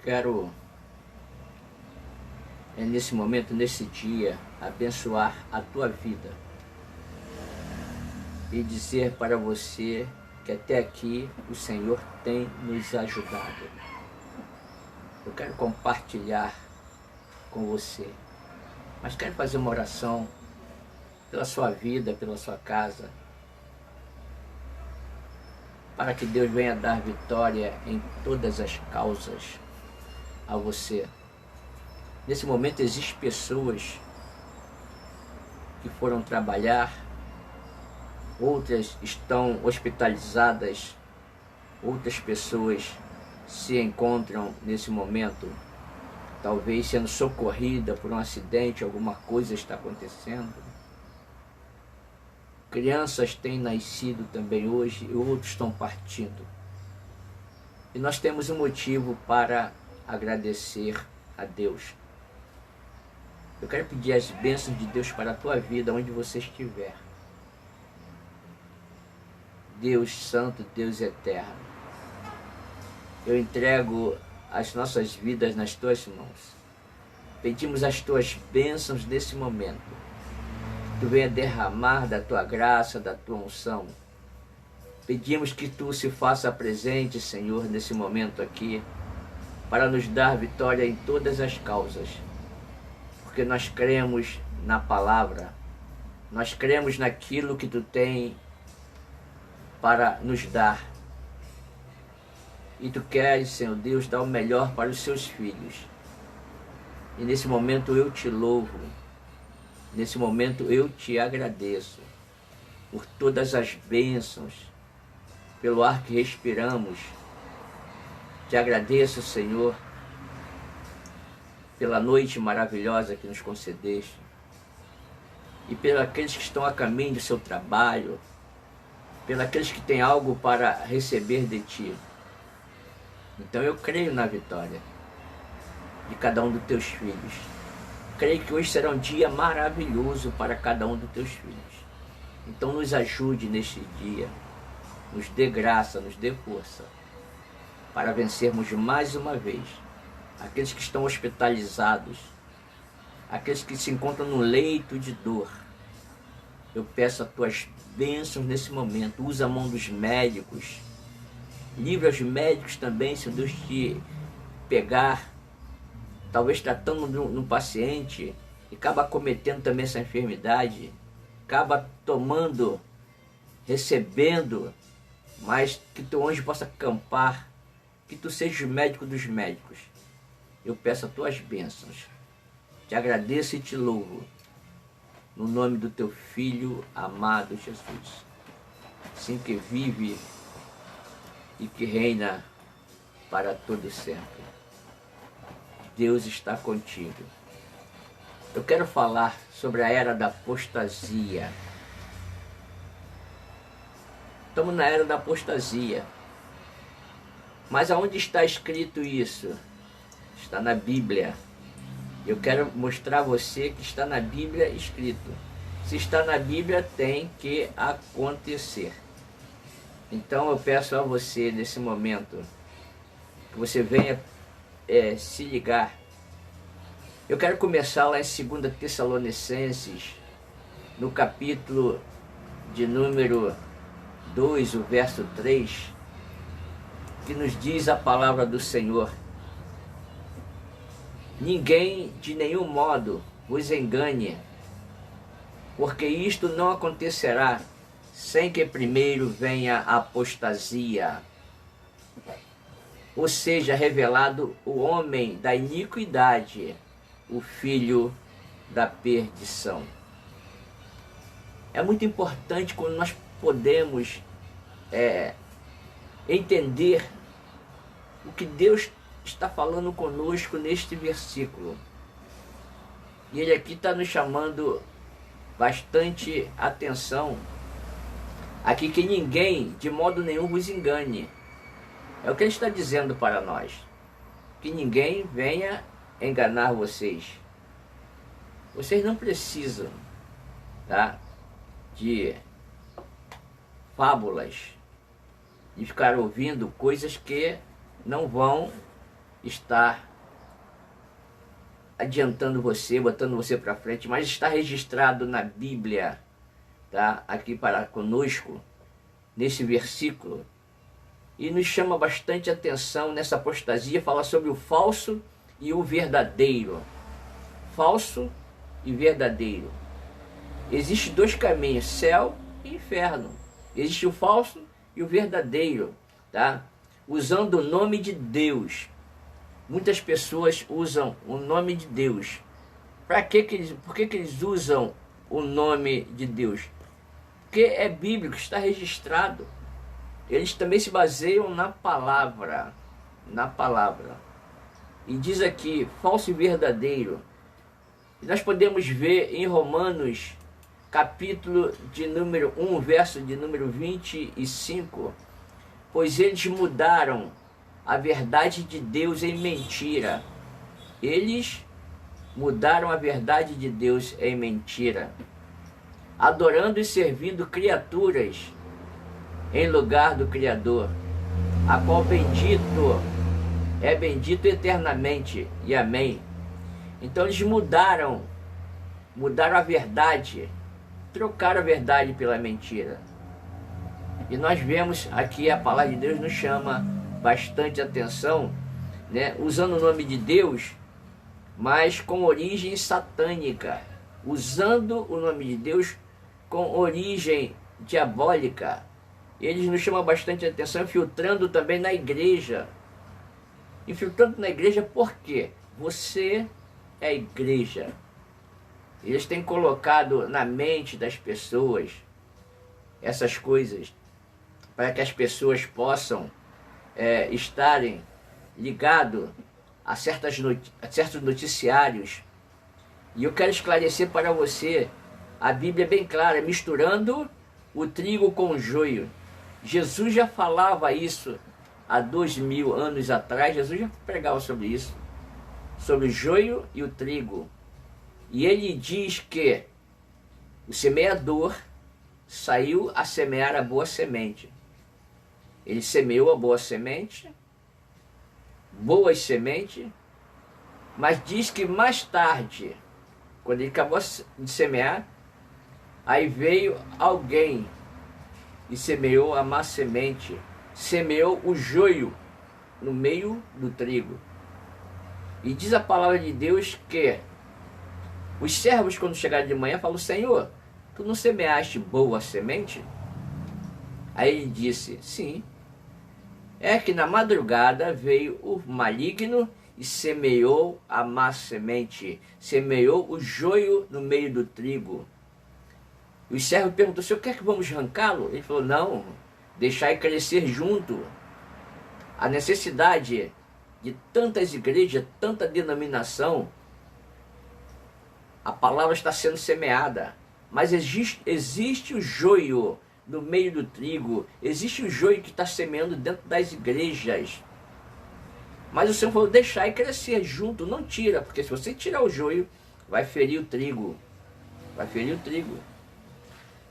quero, nesse momento, nesse dia, abençoar a tua vida e dizer para você que até aqui o Senhor tem nos ajudado. Eu quero compartilhar com você, mas quero fazer uma oração pela sua vida, pela sua casa, para que Deus venha dar vitória em todas as causas a você. Nesse momento existem pessoas que foram trabalhar, outras estão hospitalizadas, outras pessoas se encontram nesse momento, talvez sendo socorrida por um acidente, alguma coisa está acontecendo. Crianças têm nascido também hoje e outros estão partindo. E nós temos um motivo para agradecer a Deus. Eu quero pedir as bênçãos de Deus para a tua vida, onde você estiver. Deus Santo, Deus Eterno, eu entrego as nossas vidas nas tuas mãos. Pedimos as tuas bênçãos nesse momento. Tu venha derramar da tua graça, da tua unção. Pedimos que tu se faça presente, Senhor, nesse momento aqui, para nos dar vitória em todas as causas. Porque nós cremos na palavra, nós cremos naquilo que tu tem para nos dar. E tu queres, Senhor Deus, dar o melhor para os seus filhos. E nesse momento eu te louvo. Nesse momento eu te agradeço por todas as bênçãos, pelo ar que respiramos. Te agradeço, Senhor, pela noite maravilhosa que nos concedeste e pelos aqueles que estão a caminho do seu trabalho, pelos aqueles que têm algo para receber de ti. Então eu creio na vitória de cada um dos teus filhos. Creio que hoje será um dia maravilhoso para cada um dos teus filhos. Então nos ajude neste dia, nos dê graça, nos dê força, para vencermos mais uma vez aqueles que estão hospitalizados, aqueles que se encontram no leito de dor. Eu peço as tuas bênçãos nesse momento. Usa a mão dos médicos, livra os médicos também, se Deus te pegar, talvez tratando no paciente, e acaba cometendo também essa enfermidade, acaba tomando, recebendo, mas que teu anjo possa acampar, que tu seja o médico dos médicos. Eu peço as tuas bênçãos, te agradeço e te louvo, no nome do teu Filho amado Jesus, assim que vive e que reina para todo sempre. Deus está contigo. Eu quero falar sobre a era da apostasia. Estamos na era da apostasia. Mas aonde está escrito isso? Está na Bíblia. Eu quero mostrar a você que está na Bíblia escrito. Se está na Bíblia, tem que acontecer. Então eu peço a você, nesse momento, que você venha se ligar. Eu quero começar lá em 2 Tessalonicenses, no capítulo de número 2, o verso 3, que nos diz a palavra do Senhor: ninguém de nenhum modo vos engane, porque isto não acontecerá sem que primeiro venha a apostasia, ou seja, revelado o homem da iniquidade, o filho da perdição. É muito importante quando nós podemos entender o que Deus está falando conosco neste versículo. E ele aqui está nos chamando bastante atenção aqui, que ninguém de modo nenhum vos engane. É o que ele está dizendo para nós, que ninguém venha enganar vocês. Vocês não precisam, tá, de fábulas, de ficar ouvindo coisas que não vão está adiantando você, botando você para frente, mas está registrado na Bíblia, tá? Aqui para conosco, nesse versículo, e nos chama bastante atenção nessa apostasia, fala sobre o falso e o verdadeiro. Falso e verdadeiro. Existem dois caminhos, céu e inferno. Existe o falso e o verdadeiro, tá? Usando o nome de Deus. Muitas pessoas usam o nome de Deus. Por que eles usam o nome de Deus? Porque é bíblico, está registrado. Eles também se baseiam na palavra. Na palavra. E diz aqui, falso e verdadeiro. E nós podemos ver em Romanos, capítulo de número 1, verso de número 25. Pois eles mudaram a verdade de Deus em mentira. Eles mudaram a verdade de Deus em mentira, adorando e servindo criaturas em lugar do Criador, a qual é bendito eternamente. E amém. Então eles mudaram a verdade, trocaram a verdade pela mentira. E nós vemos aqui, a palavra de Deus nos chama bastante atenção, né? Usando o nome de Deus, mas com origem satânica, usando o nome de Deus com origem diabólica. Eles nos chamam bastante atenção, infiltrando também na igreja. Infiltrando na igreja por quê? Você é a igreja. Eles têm colocado na mente das pessoas essas coisas, para que as pessoas possam estarem ligados a certos noticiários. E eu quero esclarecer para você, a Bíblia é bem clara, misturando o trigo com o joio. Jesus já falava isso há 2000 anos atrás. Jesus já pregava sobre isso, sobre o joio e o trigo. E ele diz que o semeador saiu a semear a boa semente. Ele semeou a boa semente, boas sementes, mas diz que mais tarde, quando ele acabou de semear, aí veio alguém e semeou a má semente, semeou o joio no meio do trigo. E diz a palavra de Deus que os servos, quando chegaram de manhã, falaram: Senhor, tu não semeaste boa semente? Aí ele disse: sim. É que na madrugada veio o maligno e semeou a má semente, semeou o joio no meio do trigo. E os servos perguntou: Senhor, quer que vamos arrancá-lo? Ele falou: não, deixai crescer junto. A necessidade de tantas igrejas, tanta denominação, a palavra está sendo semeada, mas existe o joio no meio do trigo, existe o joio que está semeando dentro das igrejas. Mas o Senhor falou: deixai crescer junto, não tira, porque se você tirar o joio, vai ferir o trigo. Vai ferir o trigo.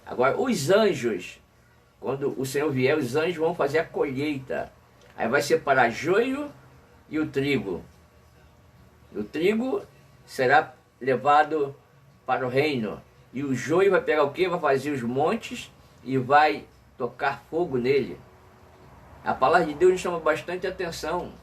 Agora, os anjos, quando o Senhor vier, os anjos vão fazer a colheita. Aí vai separar joio e o trigo. O trigo será levado para o reino. E o joio vai pegar o quê? Vai fazer os montes e vai tocar fogo nele. A palavra de Deus nos chama bastante atenção.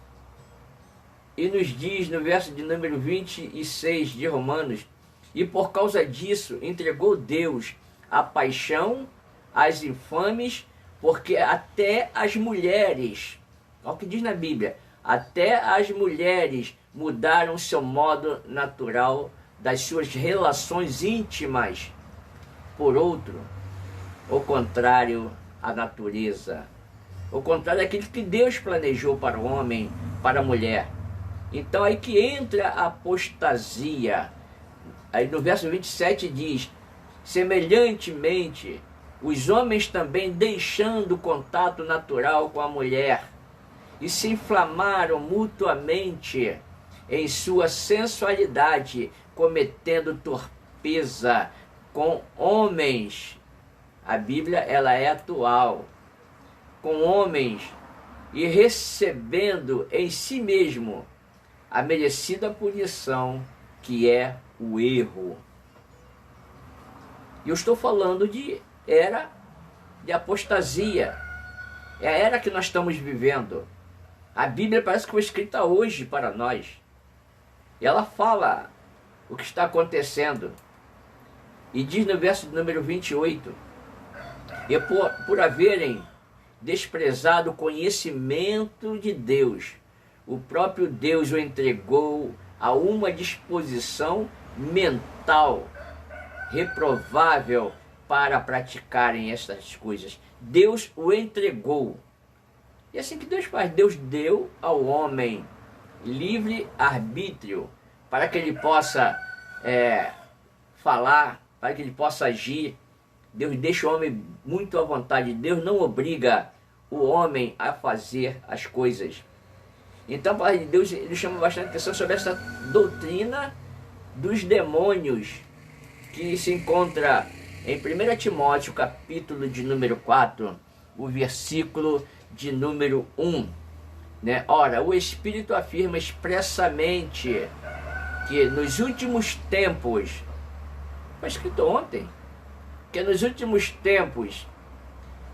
E nos diz no verso de número 26 de Romanos: e por causa disso entregou Deus a paixão às infames, porque até as mulheres, olha o que diz na Bíblia, até as mulheres mudaram seu modo natural das suas relações íntimas por outro, o contrário à natureza, o contrário daquilo que Deus planejou para o homem, para a mulher. Então aí que entra a apostasia. Aí no verso 27 diz: semelhantemente, os homens também, deixando o contato natural com a mulher, e se inflamaram mutuamente em sua sensualidade, cometendo torpeza com homens. A Bíblia, ela é atual. Com homens, e recebendo em si mesmo a merecida punição que é o erro. E eu estou falando de era de apostasia. É a era que nós estamos vivendo. A Bíblia parece que foi escrita hoje para nós. E ela fala o que está acontecendo. E diz no verso número 28, e por haverem desprezado o conhecimento de Deus, o próprio Deus o entregou a uma disposição mental reprovável para praticarem estas coisas. Deus o entregou. E é assim que Deus faz. Deus deu ao homem livre arbítrio para que ele possa falar, para que ele possa agir. Deus deixa o homem muito à vontade. Deus não obriga o homem a fazer as coisas. Então, a palavra de Deus, ele chama bastante atenção sobre essa doutrina dos demônios, que se encontra em 1 Timóteo, capítulo de número 4, o versículo de número 1. Né? Ora, o Espírito afirma expressamente que nos últimos tempos, foi escrito ontem, que nos últimos tempos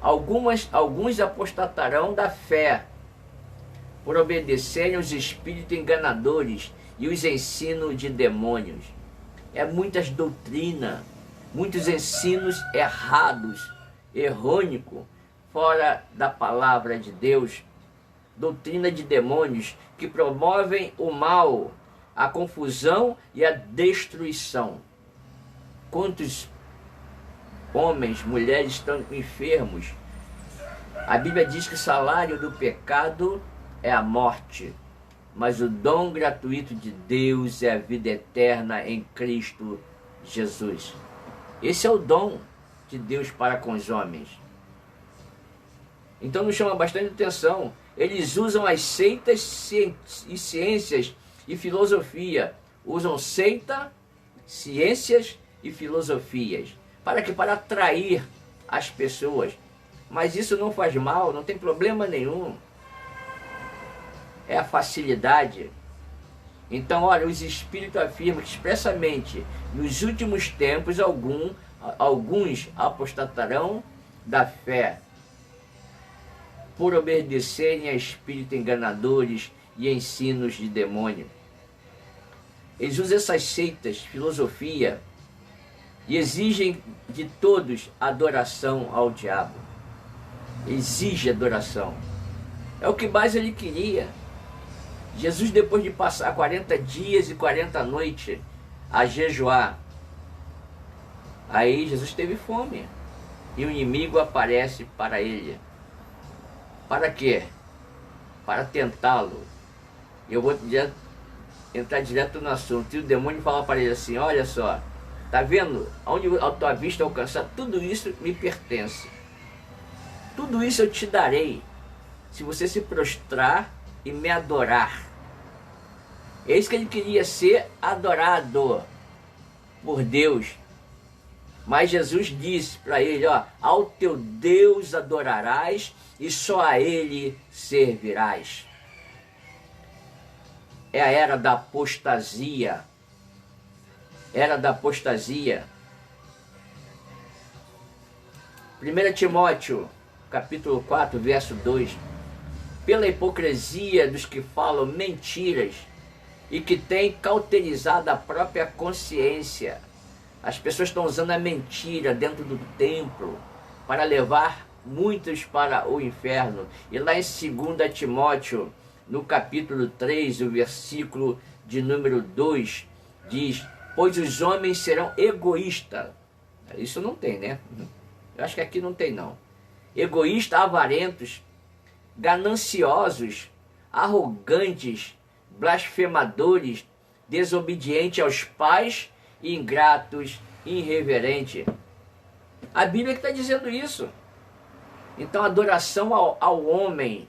alguns apostatarão da fé por obedecerem os espíritos enganadores e os ensinos de demônios. É muitas doutrinas, muitos ensinos errados, errônicos, fora da palavra de Deus. Doutrina de demônios que promovem o mal, a confusão e a destruição. Quantos homens, mulheres estão enfermos? A Bíblia diz que o salário do pecado é a morte, mas o dom gratuito de Deus é a vida eterna em Cristo Jesus. Esse é o dom de Deus para com os homens. Então nos chama bastante atenção. Eles usam as seitas e ciências e filosofia. Usam seita, ciências e filosofias. Para que? Para atrair as pessoas. Mas isso não faz mal, não tem problema nenhum. É a facilidade. Então, olha, os Espíritos afirmam que expressamente nos últimos tempos alguns apostatarão da fé por obedecerem a espíritos enganadores e ensinos de demônio. Eles usam essas seitas, filosofia, e exigem de todos adoração ao diabo. Exige adoração. É o que mais ele queria. Jesus, depois de passar 40 dias e 40 noites a jejuar, aí Jesus teve fome. E o inimigo aparece para ele. Para quê? Para tentá-lo. Eu vou entrar direto no assunto. E o demônio fala para ele assim: olha só, tá vendo? Onde a tua vista alcançar, tudo isso me pertence. Tudo isso eu te darei, se você se prostrar e me adorar. É isso que ele queria, ser adorado por Deus. Mas Jesus disse para ele: ó, ao teu Deus adorarás e só a ele servirás. É a era da apostasia. Era da apostasia. 1 Timóteo, capítulo 4, verso 2. Pela hipocrisia dos que falam mentiras e que têm cauterizado a própria consciência. As pessoas estão usando a mentira dentro do templo para levar muitos para o inferno. E lá em 2 Timóteo, no capítulo 3, o versículo de número 2, diz: pois os homens serão egoístas. Isso não tem, né? Eu acho que aqui não tem, não. Egoístas, avarentos, gananciosos, arrogantes, blasfemadores, desobedientes aos pais, ingratos, irreverentes. A Bíblia que está dizendo isso. Então, adoração ao homem.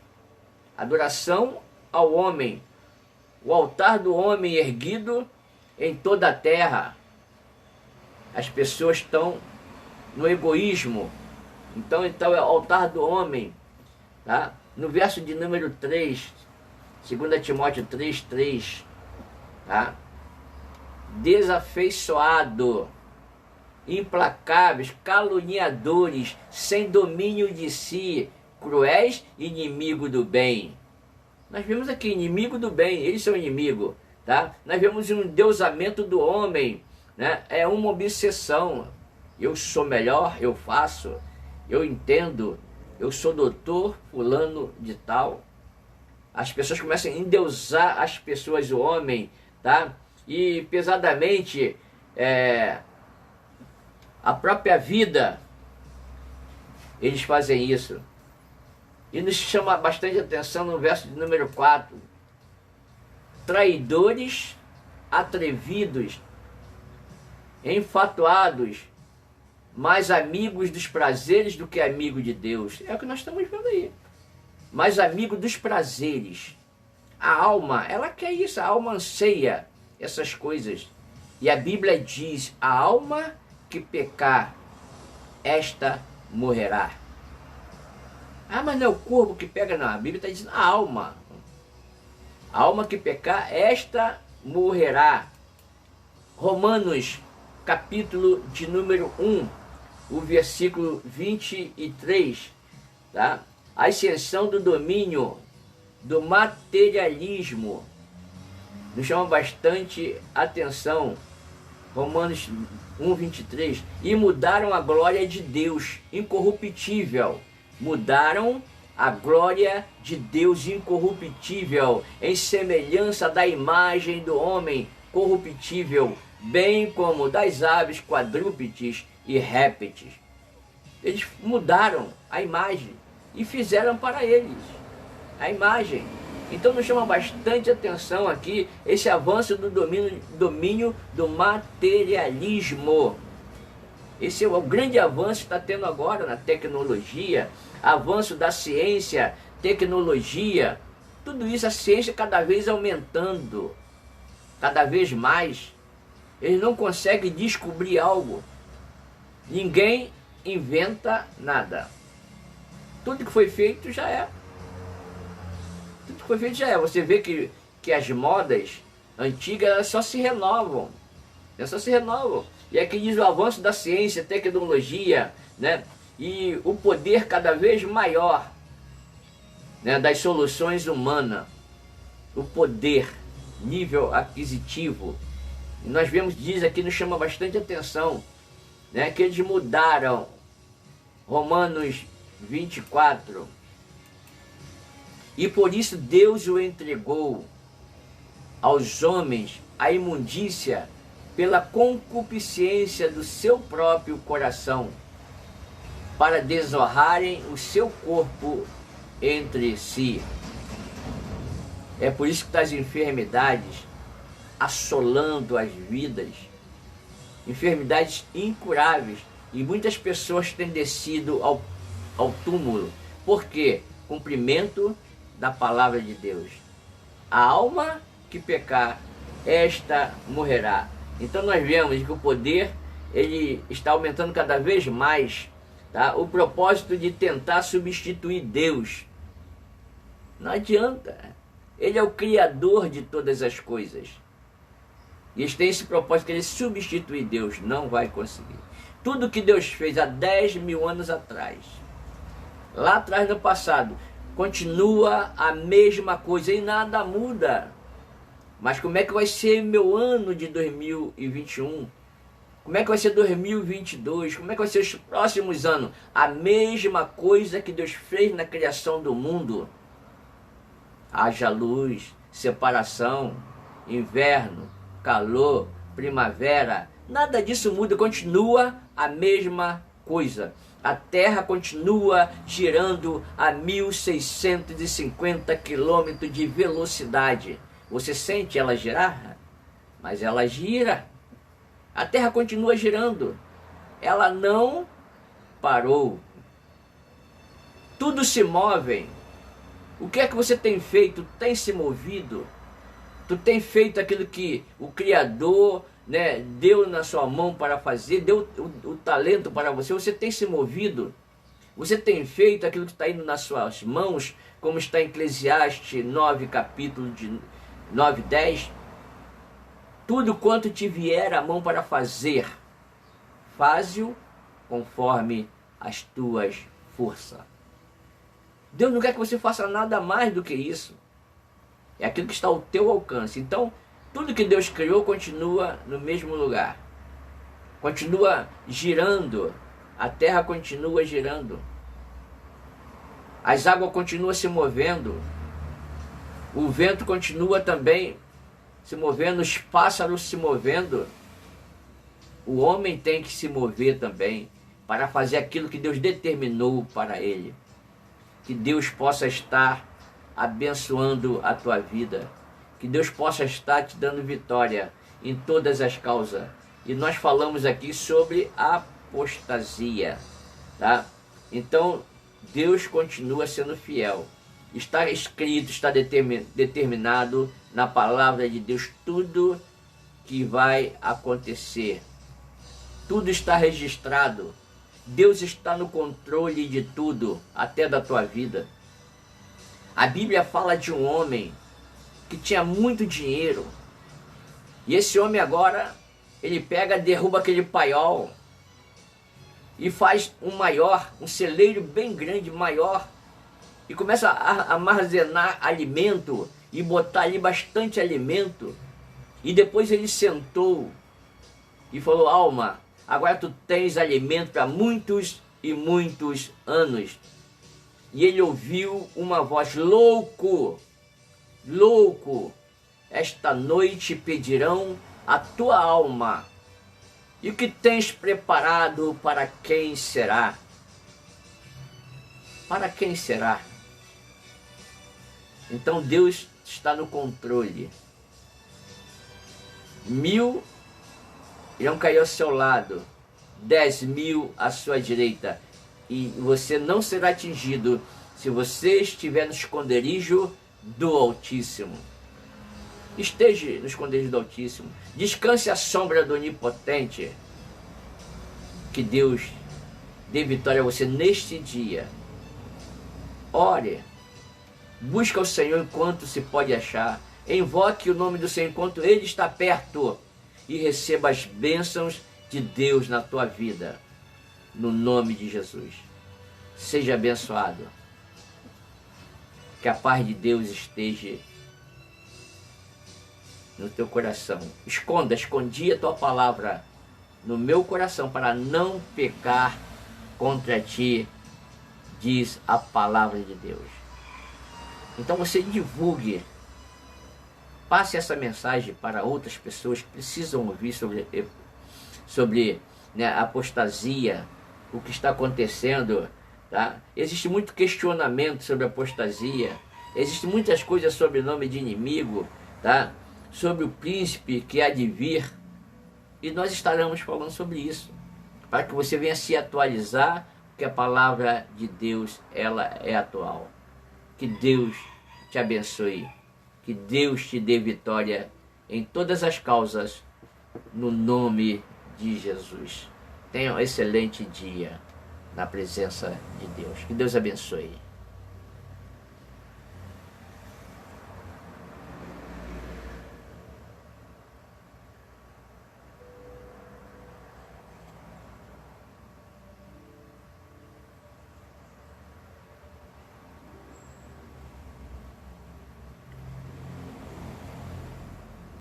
Adoração ao homem. O altar do homem erguido em toda a terra. As pessoas estão no egoísmo. Então é o altar do homem. Tá? No verso de número 3, 2 Timóteo 3, 3, tá? Desafeiçoado, implacáveis, caluniadores, sem domínio de si, cruéis, inimigo do bem. Nós vemos aqui, inimigo do bem, eles são inimigo, tá? Nós vemos um endeusamento do homem, né? É uma obsessão. Eu sou melhor, eu faço, eu entendo, eu sou doutor fulano de tal. As pessoas começam a endeusar as pessoas, o homem, tá? E pesadamente, a própria vida, eles fazem isso. E nos chama bastante atenção no verso de número 4. Traidores, atrevidos, enfatuados, mais amigos dos prazeres do que amigo de Deus. É o que nós estamos vendo aí. Mais amigo dos prazeres. A alma, ela quer isso, a alma anseia essas coisas. E a Bíblia diz, a alma que pecar, esta morrerá. Ah, mas não é o corpo que pega, não. A Bíblia está dizendo a alma. A alma que pecar, esta morrerá. Romanos, capítulo de número 1, o versículo 23, tá? A ascensão do domínio, do materialismo, nos chama bastante atenção. Romanos 1, 23. E mudaram a glória de Deus, incorruptível. Mudaram a glória de Deus incorruptível, em semelhança da imagem do homem corruptível, bem como das aves, quadrúpedes e répteis. Eles mudaram a imagem e fizeram para eles a imagem. Então nos chama bastante atenção aqui esse avanço do domínio do materialismo. Esse é o grande avanço que está tendo agora na tecnologia, avanço da ciência, tecnologia, tudo isso, a ciência cada vez aumentando, cada vez mais. Eles não conseguem descobrir algo. Ninguém inventa nada. Tudo que foi feito já é. Tudo que foi feito já é. Você vê que as modas antigas elas só se renovam. Elas só se renovam. E aqui diz o avanço da ciência, tecnologia, né? E o poder cada vez maior, né, das soluções humanas. O poder, nível aquisitivo. E nós vemos, diz aqui, nos chama bastante atenção, né, que eles mudaram. Romanos 24. E por isso Deus o entregou aos homens a imundícia pela concupiscência do seu próprio coração, para desonrarem o seu corpo entre si. É por isso que as enfermidades assolando as vidas, enfermidades incuráveis, e muitas pessoas têm descido ao túmulo. Por quê? Cumprimento da palavra de Deus. A alma que pecar, esta morrerá. Então nós vemos que o poder ele está aumentando cada vez mais, tá? O propósito de tentar substituir Deus. Não adianta. Ele é o Criador de todas as coisas. E eles têm esse propósito que ele substituir Deus. Não vai conseguir. Tudo que Deus fez há 10.000 anos atrás, lá atrás no passado, continua a mesma coisa e nada muda. Mas como é que vai ser meu ano de 2021? Como é que vai ser 2022? Como é que vai ser os próximos anos? A mesma coisa que Deus fez na criação do mundo. Haja luz, separação, inverno, calor, primavera. Nada disso muda, continua a mesma coisa. A Terra continua girando a 1.650 km de velocidade. Você sente ela girar? Mas ela gira. A Terra continua girando. Ela não parou. Tudo se move. O que é que você tem feito? Tem se movido? Tu tem feito aquilo que o Criador, né, deu na sua mão para fazer, deu o talento para você? Você tem se movido? Você tem feito aquilo que está indo nas suas mãos, como está em Eclesiastes 9, capítulo de 9, 10? Tudo quanto te vier a mão para fazer, faze-o conforme as tuas forças. Deus não quer que você faça nada mais do que isso. É aquilo que está ao teu alcance. Então, tudo que Deus criou continua no mesmo lugar. Continua girando. A terra continua girando. As águas continuam se movendo. O vento continua também se movendo. Os pássaros se movendo. O homem tem que se mover também para fazer aquilo que Deus determinou para ele. Que Deus possa estar abençoando a tua vida. Que Deus possa estar te dando vitória em todas as causas. E nós falamos aqui sobre apostasia, tá? Então, Deus continua sendo fiel. Está escrito, está determinado na palavra de Deus tudo que vai acontecer. Tudo está registrado. Deus está no controle de tudo, até da tua vida. A Bíblia fala de um homem que tinha muito dinheiro. E esse homem agora, ele pega, derruba aquele paiol e faz um celeiro bem grande, maior, e começa a armazenar alimento e botar ali bastante alimento. E depois ele sentou e falou: alma, agora tu tens alimento para muitos e muitos anos. E ele ouviu uma voz: louco, louco, esta noite pedirão a tua alma. E o que tens preparado para quem será? Para quem será? Então Deus está no controle. 1000 irão cair ao seu lado, 10.000 à sua direita, e você não será atingido se você estiver no esconderijo do Altíssimo. Esteja no esconderijo do Altíssimo. Descanse à sombra do Onipotente. Que Deus dê vitória a você neste dia. Ore. Busca o Senhor enquanto se pode achar. Invoque o nome do Senhor enquanto Ele está perto. E receba as bênçãos de Deus na tua vida. No nome de Jesus. Seja abençoado. Que a paz de Deus esteja no teu coração. Escondi a tua palavra no meu coração para não pecar contra ti, diz a palavra de Deus. Então você divulgue, passe essa mensagem para outras pessoas que precisam ouvir sobre a apostasia, o que está acontecendo, tá? Existe muito questionamento sobre apostasia, existe muitas coisas sobre o nome de inimigo, tá? Sobre o príncipe que há de vir, e nós estaremos falando sobre isso, para que você venha se atualizar, porque a palavra de Deus, ela é atual. Que Deus te abençoe, que Deus te dê vitória em todas as causas, no nome de Jesus. Tenha um excelente dia na presença de Deus. Que Deus abençoe.